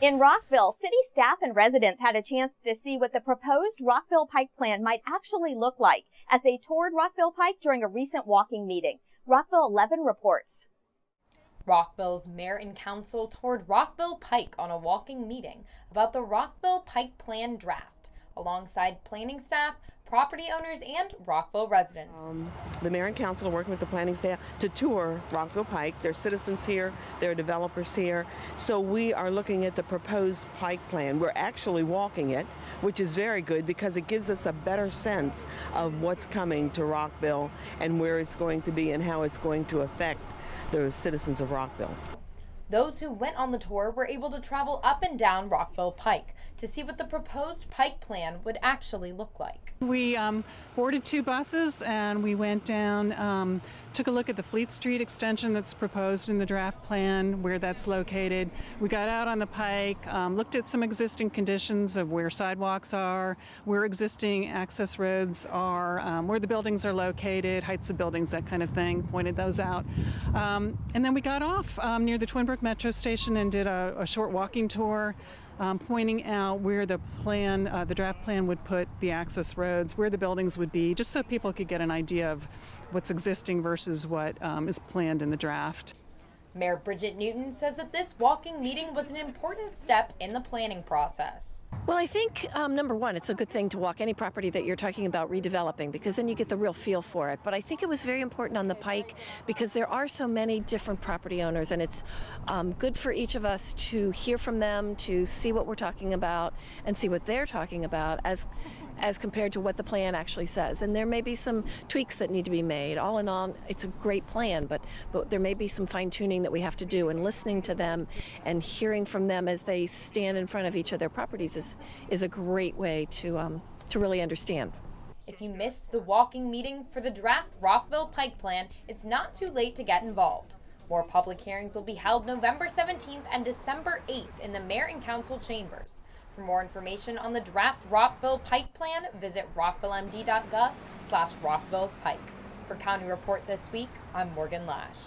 In Rockville, city staff and residents had a chance to see what the proposed Rockville Pike Plan might actually look like as they toured Rockville Pike during a recent walking meeting. Rockville 11 reports. Rockville's mayor and council toured Rockville Pike on a walking meeting about the Rockville Pike Plan draft, alongside planning staff, property owners, and Rockville residents. The mayor and council are working with the planning staff to tour Rockville Pike. There are citizens here, there are developers here. So we are looking at the proposed Pike Plan. We're actually walking it, which is very good because it gives us a better sense of what's coming to Rockville and where it's going to be and how it's going to affect the citizens of Rockville. Those who went on the tour were able to travel up and down Rockville Pike to see what the proposed Pike Plan would actually look like. We boarded 2 buses and we went down, took a look at the Fleet Street extension that's proposed in the draft plan, where that's located. We got out on the Pike, looked at some existing conditions of where sidewalks are, where existing access roads are, where the buildings are located, heights of buildings, that kind of thing, pointed those out. And then we got off near the Twin Brook Metro Station and did a short walking tour, pointing out where the draft plan would put the access roads, where the buildings would be, just so people could get an idea of what's existing versus what is planned in the draft. Mayor Bridget Newton says that this walking meeting was an important step in the planning process. Well, I think, number one, it's a good thing to walk any property that you're talking about redeveloping, because then you get the real feel for it. But I think it was very important on the Pike because there are so many different property owners, and it's good for each of us to hear from them, to see what we're talking about and see what they're talking about as compared to what the plan actually says. And there may be some tweaks that need to be made. All in all, it's a great plan, but there may be some fine-tuning that we have to do, and listening to them and hearing from them as they stand in front of each of their properties is a great way to really understand. If you missed the walking meeting for the draft Rockville Pike Plan, it's not too late to get involved. More public hearings will be held November 17th and December 8th in the Mayor and Council chambers. For more information on the draft Rockville Pike Plan, visit rockvillemd.gov/Rockville'sPike. For County Report this week, I'm Morgan Lash.